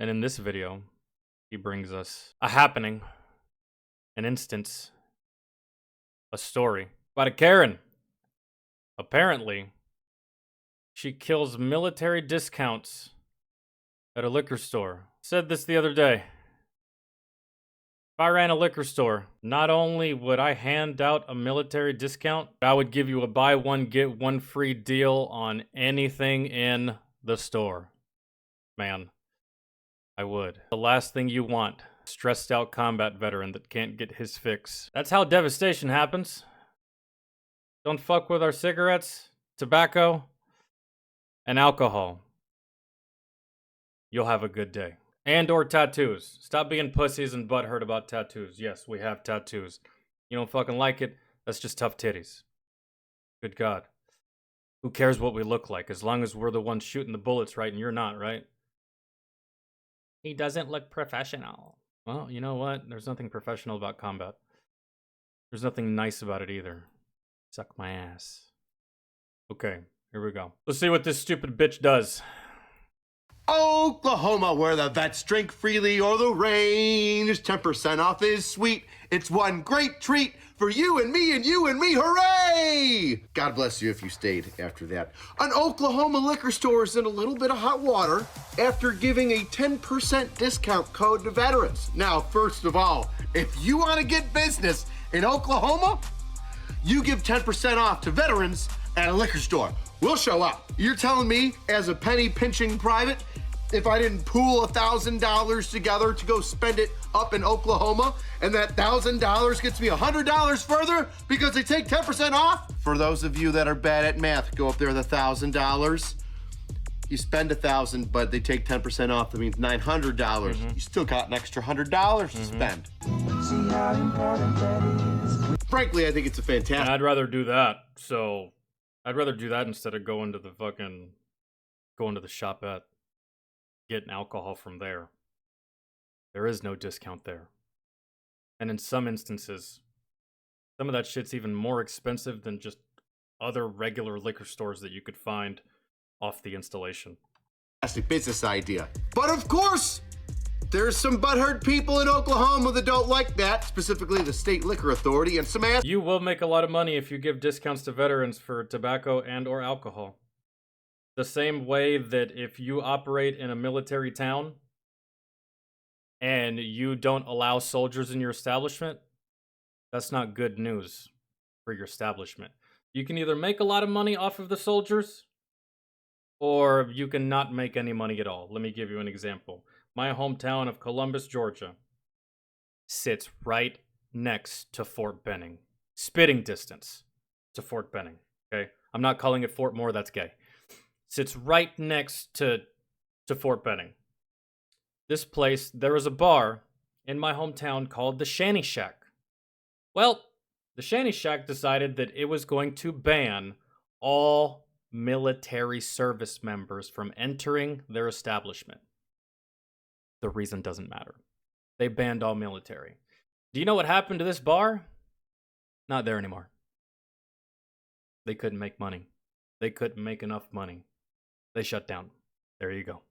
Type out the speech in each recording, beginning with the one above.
And in this video, he brings us a happening, an instance, a story about a Karen. Apparently, she kills military discounts at a liquor store. Said this the other day. If I ran a liquor store, not only would I hand out a military discount, I would give you a buy one, get one free deal on anything in the store. Man, I would. The last thing you want, stressed out combat veteran that can't get his fix. That's how devastation happens. Don't fuck with our cigarettes, tobacco, and alcohol. You'll have a good day. And or tattoos. Stop being pussies and butthurt about tattoos. Yes, we have tattoos. You don't fucking like it, that's just tough titties. Good God. Who cares what we look like, as long as we're the ones shooting the bullets, right, and you're not, right? He doesn't look professional. Well, you know what? There's nothing professional about combat. There's nothing nice about it either. Suck my ass. Okay, here we go. Let's see what this stupid bitch does. Oklahoma, where the vets drink freely or the range. 10% off is sweet. It's one great treat for you and me and you and me. Hooray! God bless you if you stayed after that. An Oklahoma liquor store is in a little bit of hot water after giving a 10% discount code to veterans. Now, first of all, if you want to get business in Oklahoma, you give 10% off to veterans at a liquor store. We'll show up. You're telling me, as a penny pinching private, if I didn't pool $1,000 together to go spend it up in Oklahoma, and that $1,000 gets me $100 further because they take 10% off? For those of you that are bad at math, go up there with $1,000. You spend $1,000, but they take 10% off. That means $900. You still got an extra $100 to spend. See how important that is. Frankly, I think it's a fantastic. And I'd rather do that. So I'd rather do that instead of going to the shop at getting alcohol from there. There is no discount there. And in some instances, some of that shit's even more expensive than just other regular liquor stores that you could find off the installation. That's a business idea. But of course, there's some butthurt people in Oklahoma that don't like that, specifically the State Liquor Authority and some ass. You will make a lot of money if you give discounts to veterans for tobacco and or alcohol. The same way that if you operate in a military town and you don't allow soldiers in your establishment, that's not good news for your establishment. You can either make a lot of money off of the soldiers, or you can not make any money at all. Let me give you an example. My hometown of Columbus, Georgia, sits right next to Fort Benning. Spitting distance to Fort Benning, okay? I'm not calling it Fort Moore, that's gay. Sits right next to Fort Benning. This place, there is a bar in my hometown called the Shanty Shack. Well, the Shanty Shack decided that it was going to ban all military service members from entering their establishment. The reason doesn't matter. They banned all military. Do you know what happened to this bar? Not there anymore. They couldn't make money. They couldn't make enough money. They shut down. There you go.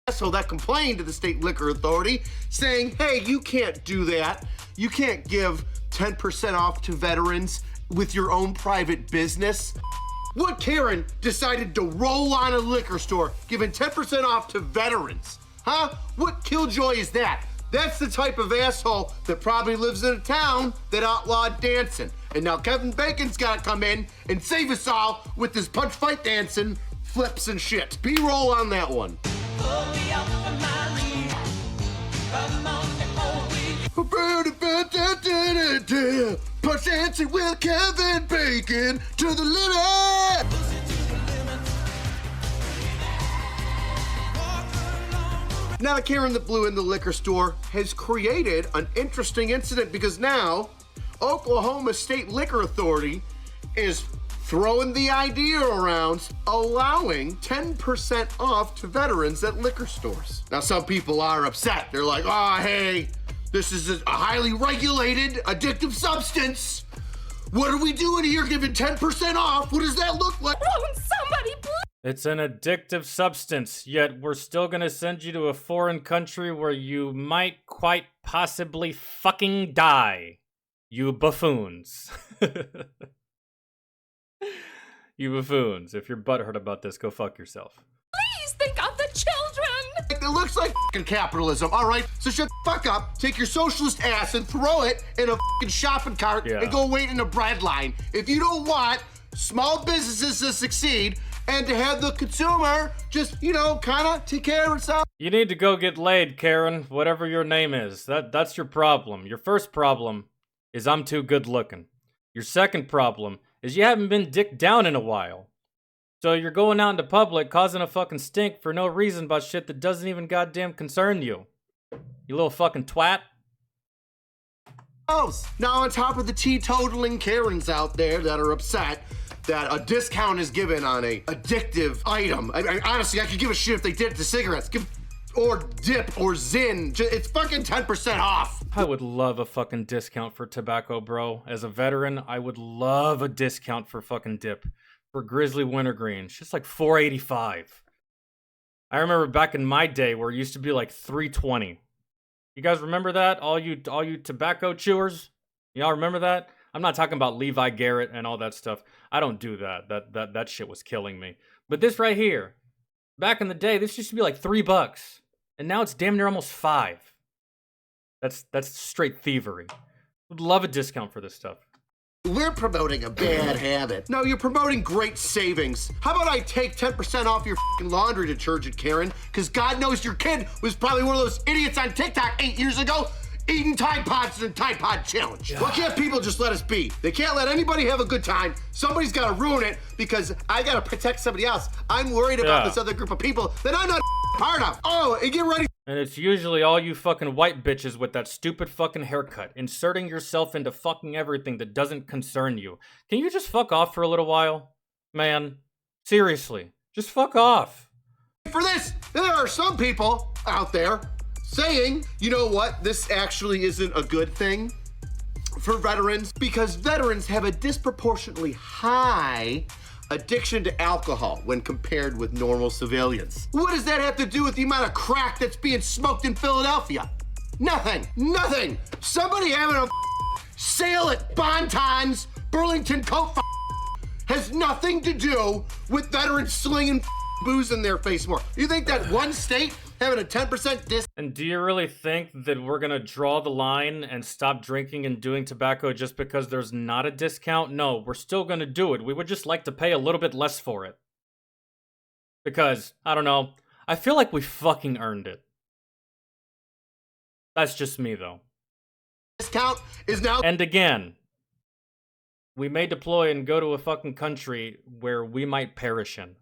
So that complained to the State Liquor Authority saying, hey, you can't do that. You can't give 10% off to veterans with your own private business. What Karen decided to roll on a liquor store giving 10% off to veterans? Huh? What killjoy is that? That's the type of asshole that probably lives in a town that outlawed dancing. And now Kevin Bacon's gotta come in and save us all with this punch fight dancing, flips and shit. B-roll on that one. Punch dancing with Kevin Bacon to the limit. Now the Karen that blew in the liquor store has created an interesting incident because now Oklahoma State Liquor Authority is throwing the idea around allowing 10% off to veterans at liquor stores. Now some people are upset. They're like, oh, hey, this is a highly regulated addictive substance. What are we doing here giving 10% off? What does that look like? Won't somebody please? It's an addictive substance, yet we're still gonna send you to a foreign country where you might quite possibly fucking die. You buffoons. You buffoons. If you're butthurt about this, go fuck yourself. Please think of the children! It looks like f***ing capitalism, all right? So shut the fuck up, take your socialist ass and throw it in a f***ing shopping cart and go wait in a bread line. If you don't want small businesses to succeed and to have the consumer just, you know, kind of take care of itself. You need to go get laid, Karen, whatever your name is. That's your problem. Your first problem is I'm too good looking. Your second problem is you haven't been dicked down in a while. So you're going out into public causing a fucking stink for no reason about shit that doesn't even goddamn concern you. You little fucking twat. Now on top of the teetotaling Karens out there that are upset that a discount is given on a addictive item. I honestly, I could give a shit if they did it to cigarettes. Or dip or Zyn. It's fucking 10% off. I would love a fucking discount for tobacco, bro. As a veteran, I would love a discount for fucking dip. For Grizzly Wintergreen, it's just like $4.85. I remember back in my day where it used to be like $3.20. You guys remember that? All you tobacco chewers? Y'all remember that? I'm not talking about Levi Garrett and all that stuff. I don't do that. That shit was killing me. But this right here, back in the day, this used to be like $3. And now it's damn near almost $5. That's straight thievery. Would love a discount for this stuff. We're promoting a bad habit. No, you're promoting great savings. How about I take 10% off your f***ing laundry detergent, Karen? Because God knows your kid was probably one of those idiots on TikTok 8 years ago eating Tide Pods in the Tide Pod Challenge. Yeah. Why can't people just let us be? They can't let anybody have a good time. Somebody's got to ruin it because I got to protect somebody else. I'm worried about this other group of people that I'm not part of. Oh, and get ready. And it's usually all you fucking white bitches with that stupid fucking haircut, inserting yourself into fucking everything that doesn't concern you. Can you just fuck off for a little while? Man, seriously, just fuck off. For this, there are some people out there saying, you know what, this actually isn't a good thing for veterans because veterans have a disproportionately high addiction to alcohol when compared with normal civilians. What does that have to do with the amount of crack that's being smoked in Philadelphia? Nothing, nothing. Somebody having a sale at Bonton's Burlington Coat has nothing to do with veterans slinging booze in their face more. You think that one state having a 10% discount? And do you really think that we're gonna draw the line and stop drinking and doing tobacco just because there's not a discount? No, we're still gonna do it. We would just like to pay a little bit less for it. Because, I don't know, I feel like we fucking earned it. That's just me, though. Discount is now... And again, we may deploy and go to a fucking country where we might perish in.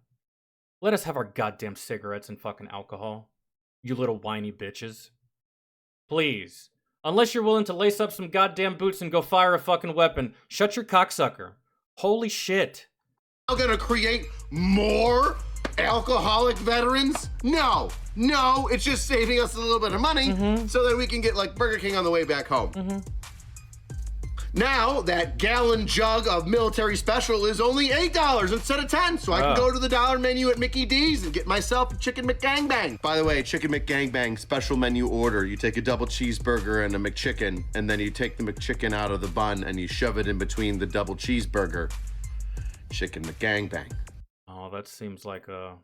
Let us have our goddamn cigarettes and fucking alcohol. You little whiny bitches. Please. Unless you're willing to lace up some goddamn boots and go fire a fucking weapon, shut your cocksucker. Holy shit. Now gonna create more alcoholic veterans? No, it's just saving us a little bit of money so that we can get like Burger King on the way back home. Now, that gallon jug of military special is only $8 instead of $10, so I can go to the dollar menu at Mickey D's and get myself a Chicken McGangbang. By the way, Chicken McGangbang special menu order. You take a double cheeseburger and a McChicken, and then you take the McChicken out of the bun and you shove it in between the double cheeseburger. Chicken McGangbang. Oh, that seems like a...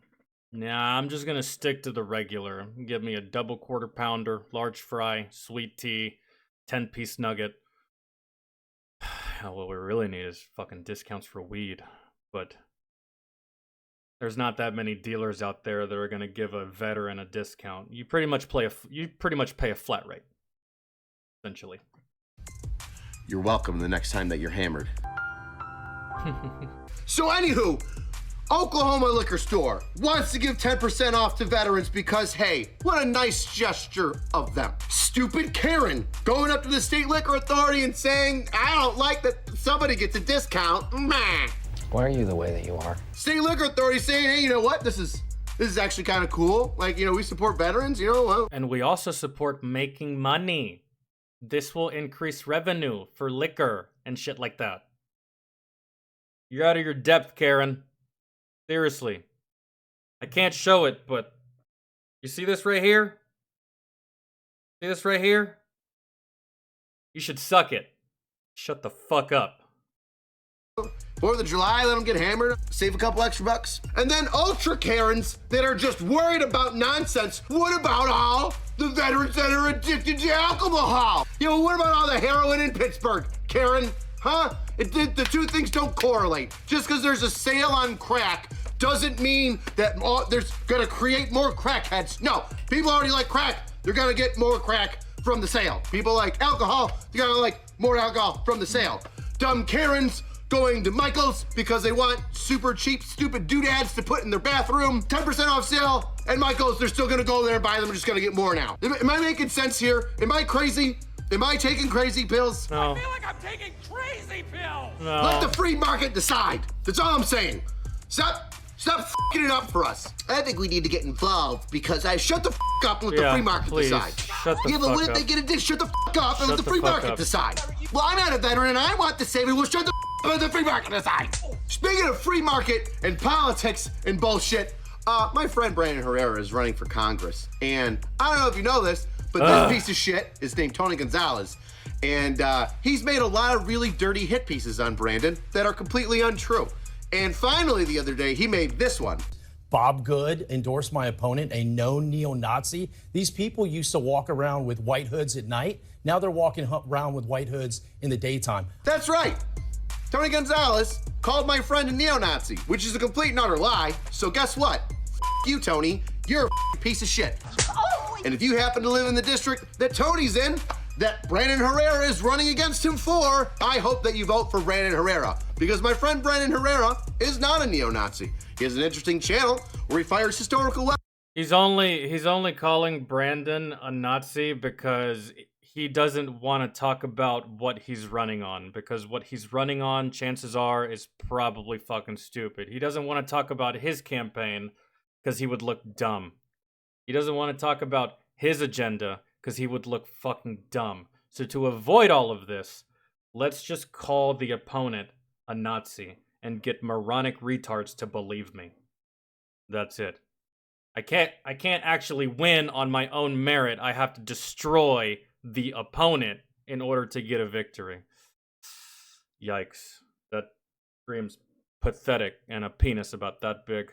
Nah, I'm just gonna stick to the regular. Give me a double quarter pounder, large fry, sweet tea, 10-piece nugget. What we really need is fucking discounts for weed, but there's not that many dealers out there that are gonna give a veteran a discount. You pretty much pay a flat rate, essentially. You're welcome the next time that you're hammered. So anywho, Oklahoma liquor store wants to give 10% off to veterans because, hey, what a nice gesture of them. Stupid Karen going up to the state liquor authority and saying, I don't like that somebody gets a discount. Meh. Why are you the way that you are? State liquor authority saying, hey, you know what? This is actually kind of cool. Like, you know, we support veterans, you know. And we also support making money. This will increase revenue for liquor and shit like that. You're out of your depth, Karen. Seriously. I can't show it, but you see this right here? See this right here? You should suck it. Shut the fuck up. 4th of July, let them get hammered, save a couple extra bucks. And then ultra Karens that are just worried about nonsense. What about all the veterans that are addicted to alcohol? You know, what about all the heroin in Pittsburgh, Karen? Huh? The two things don't correlate. Just because there's a sale on crack doesn't mean that there's gonna create more crackheads. No, people already like crack. They're gonna get more crack from the sale. People like alcohol, they're gonna like more alcohol from the sale. Dumb Karens going to Michael's because they want super cheap, stupid doodads to put in their bathroom. 10% off sale, and Michael's, they're still gonna go there and buy them. They're just gonna get more now. Am I making sense here? Am I crazy? Am I taking crazy pills? No. I feel like I'm taking crazy pills. No. Let the free market decide. That's all I'm saying. Stop f***ing it up for us. I think we need to get involved because shut the f*** up and let the free market please. decide. Shut the Yeah, but fuck what if up. they get a dish? Shut the f*** up and let the the free fuck market up. decide. Well, I'm not a veteran and I want the saving. Well, shut the f*** up and let the free market decide. Speaking of free market and politics and bullshit, my friend Brandon Herrera is running for Congress. And I don't know if you know this, but this piece of shit is named Tony Gonzalez. And he's made a lot of really dirty hit pieces on Brandon that are completely untrue. And finally, the other day, he made this one. Bob Good endorsed my opponent, a known neo-Nazi. These people used to walk around with white hoods at night. Now they're walking around with white hoods in the daytime. That's right. Tony Gonzalez called my friend a neo-Nazi, which is a complete and utter lie. So guess what? F you, Tony. You're a piece of shit. And if you happen to live in the district that Tony's in, that Brandon Herrera is running against him for, I hope that you vote for Brandon Herrera. Because my friend Brandon Herrera is not a neo-Nazi. He has an interesting channel where he fires historical weapons. He's only calling Brandon a Nazi because he doesn't want to talk about what he's running on, because what he's running on, chances are, is probably fucking stupid. He doesn't want to talk about his campaign because he would look dumb. He doesn't want to talk about his agenda because he would look fucking dumb. So to avoid all of this, let's just call the opponent a Nazi and get moronic retards to believe me. That's it. I can't actually win on my own merit. I have to destroy the opponent in order to get a victory. Yikes. That screams pathetic and a penis about that big.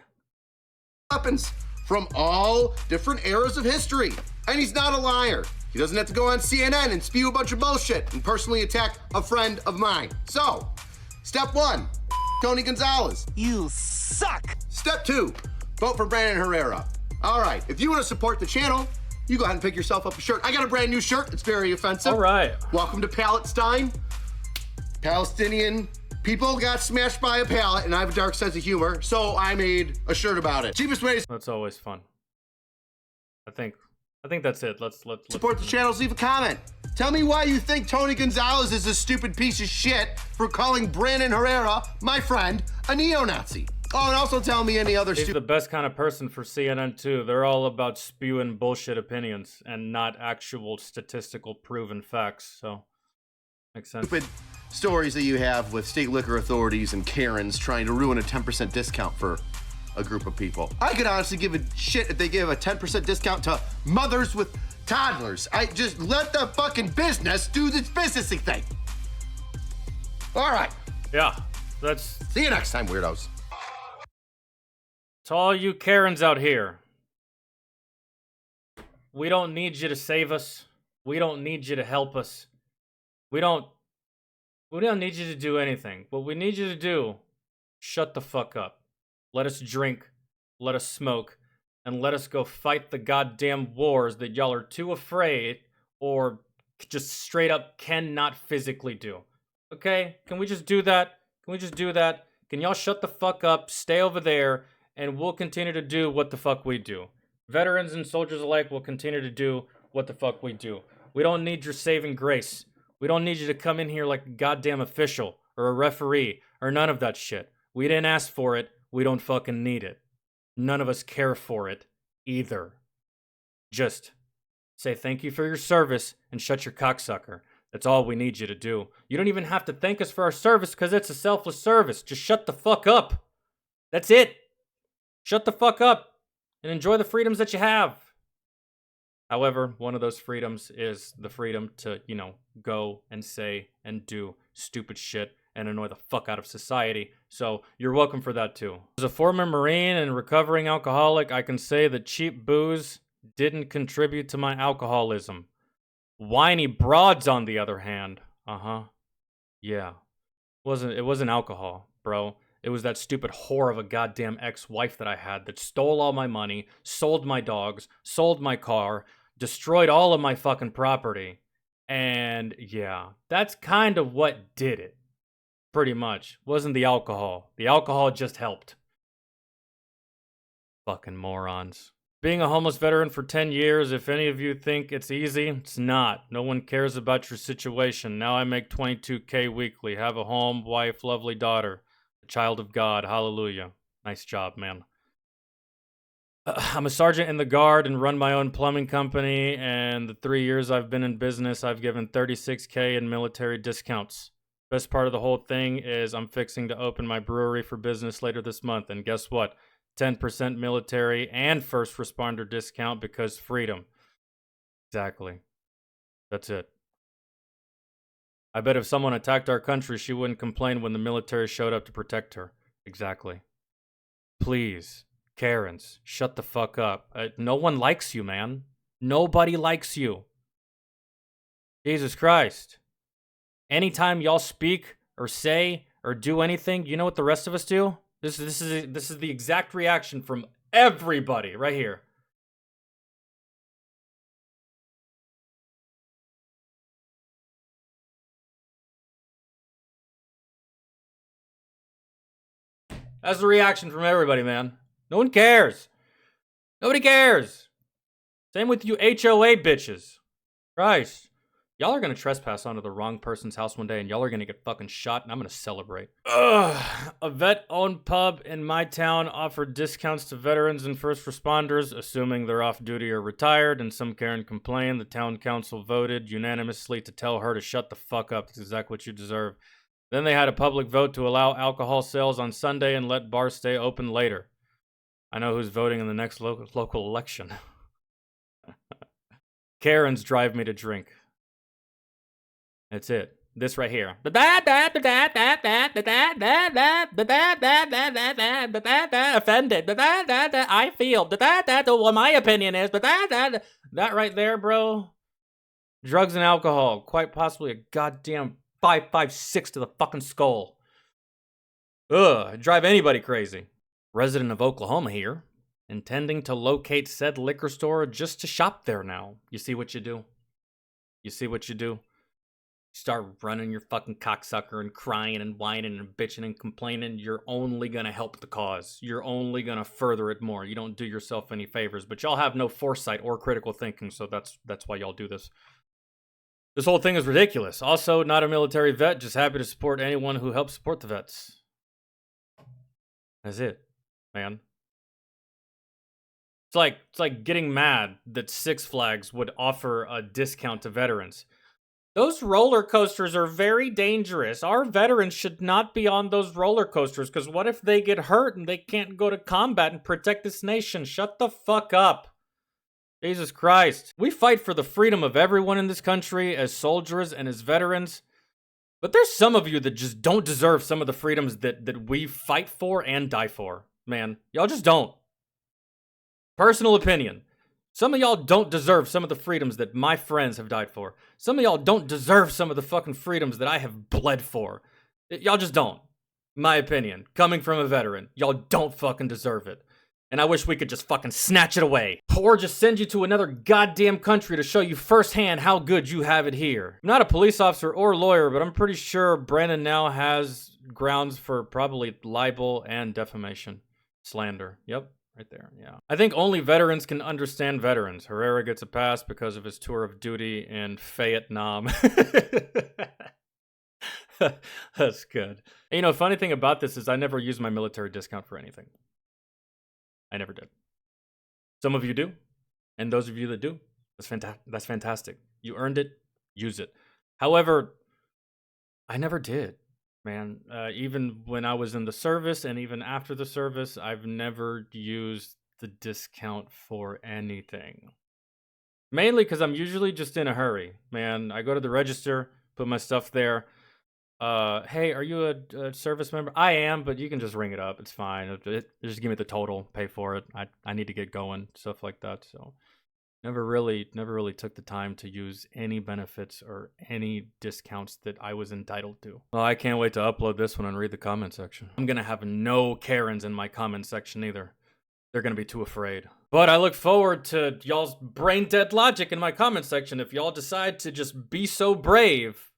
Weapons from all different eras of history. And he's not a liar. He doesn't have to go on CNN and spew a bunch of bullshit and personally attack a friend of mine. So, step 1, Tony Gonzalez. You suck! Step 2, vote for Brandon Herrera. All right, if you want to support the channel, you go ahead and pick yourself up a shirt. I got a brand new shirt. It's very offensive. All right. Welcome to Palestine. Palestinian people got smashed by a pallet, and I have a dark sense of humor, so I made a shirt about it. Cheapest way to That's always fun. I think that's it. Let's support the channel. Leave a comment. Tell me why you think Tony Gonzalez is a stupid piece of shit for calling Brandon Herrera, my friend, a neo-Nazi. Oh, and also tell me any other He's stupid the best kind of person for CNN too. They're all about spewing bullshit opinions and not actual statistical proven facts. So makes sense. stories that you have with state liquor authorities and Karens trying to ruin a 10% discount for a group of people. I could honestly give a shit if they give a 10% discount to mothers with toddlers. I just let the fucking business do this businessy thing. All right. Yeah, that's See you next time, weirdos. to all you Karens out here. We don't need you to save us. We don't need you to help us. We don't need you to do anything. What we need you to do, shut the fuck up. Let us drink, let us smoke, and let us go fight the goddamn wars that y'all are too afraid or just straight up cannot physically do. Okay? Can we just do that? Can we just do that? Can y'all shut the fuck up, stay over there, and we'll continue to do what the fuck we do. Veterans and soldiers alike will continue to do what the fuck we do. We don't need your saving grace. We don't need you to come in here like a goddamn official or a referee or none of that shit. We didn't ask for it. We don't fucking need it. None of us care for it either. Just say thank you for your service and shut your cocksucker. That's all we need you to do. You don't even have to thank us for our service because it's a selfless service. Just shut the fuck up. That's it. Shut the fuck up. and enjoy the freedoms that you have. However, one of those freedoms is the freedom to, you know, go and say and do stupid shit and annoy the fuck out of society. So you're welcome for that too. As a former Marine and recovering alcoholic, I can say that cheap booze didn't contribute to my alcoholism. Whiny broads, on the other hand. Yeah. It wasn't alcohol, bro. It was that stupid whore of a goddamn ex-wife that I had that stole all my money, sold my dogs, sold my car, destroyed all of my fucking property. And yeah, that's kind of what did it. Pretty much. Wasn't the alcohol. The alcohol just helped. Fucking morons. Being a homeless veteran for 10 years, if any of you think it's easy, it's not. No one cares about your situation. Now I make $22K weekly. Have a home, wife, lovely daughter. A child of God. Hallelujah. Nice job, man. I'm a sergeant in the Guard and run my own plumbing company, and the 3 years I've been in business, I've given $36K in military discounts. Best part of the whole thing is I'm fixing to open my brewery for business later this month, and guess what? 10% military and first responder discount because freedom. Exactly. That's it. I bet if someone attacked our country, she wouldn't complain when the military showed up to protect her. Exactly. Please, Karens, shut the fuck up. No one likes you, man. Nobody likes you. Jesus Christ. Anytime y'all speak or say or do anything, you know what the rest of us do? This is the exact reaction from everybody right here. That's the reaction from everybody, man. No one cares. Nobody cares. Same with you HOA bitches. Christ. Y'all are gonna trespass onto the wrong person's house one day and y'all are gonna get fucking shot and I'm gonna celebrate. Ugh. A vet-owned pub in my town offered discounts to veterans and first responders, assuming they're off duty or retired, and some Karen complained. The town council voted unanimously to tell her to shut the fuck up. That's exactly what you deserve. Then they had a public vote to allow alcohol sales on Sunday and let bars stay open later. I know who's voting in the next local election. Karens drive me to drink. That's it. This right here. Offended. I feel. Well, my opinion is. That right there, bro. Drugs and alcohol. Quite possibly a goddamn 5.56 to the fucking skull. Ugh. Drive anybody crazy. Resident of Oklahoma here. Intending to locate said liquor store just to shop there now. You see what you do? You see what you do? Start running your fucking cocksucker and crying and whining and bitching and complaining, you're only gonna help the cause. You're only gonna further it more. You don't do yourself any favors, but y'all have no foresight or critical thinking, so that's why y'all do this. This whole thing is ridiculous. Also, not a military vet, just happy to support anyone who helps support the vets. That's it, man. It's like getting mad that Six Flags would offer a discount to veterans. Those roller coasters are very dangerous. Our veterans should not be on those roller coasters, because what if they get hurt and they can't go to combat and protect this nation? Shut the fuck up. Jesus Christ. We fight for the freedom of everyone in this country as soldiers and as veterans, but there's some of you that just don't deserve some of the freedoms that we fight for and die for. Man, y'all just don't. Personal opinion. Some of y'all don't deserve some of the freedoms that my friends have died for. Some of y'all don't deserve some of the fucking freedoms that I have bled for. Y'all just don't. My opinion. Coming from a veteran. Y'all don't fucking deserve it. And I wish we could just fucking snatch it away. Or just send you to another goddamn country to show you firsthand how good you have it here. I'm not a police officer or lawyer, but I'm pretty sure Brandon now has grounds for probably libel and defamation. Slander. Yep. Right there, yeah. I think only veterans can understand veterans. Herrera gets a pass because of his tour of duty in Vietnam. That's good. And, you know, funny thing about this is I never used my military discount for anything. I never did. Some of you do, and those of you that do, that's fantastic. You earned it, use it. However, I never did. Man, even when I was in the service and even after the service, I've never used the discount for anything. Mainly because I'm usually just in a hurry, man. I go to the register, put my stuff there. Hey, are you a service member? I am, but you can just ring it up. It's fine. Just give me the total, pay for it. I need to get going, stuff like that. So never really took the time to use any benefits or any discounts that I was entitled to. Well, I can't wait to upload this one and read the comment section. I'm gonna have no Karens in my comment section either. They're gonna be too afraid. But I look forward to y'all's brain dead logic in my comment section if y'all decide to just be so brave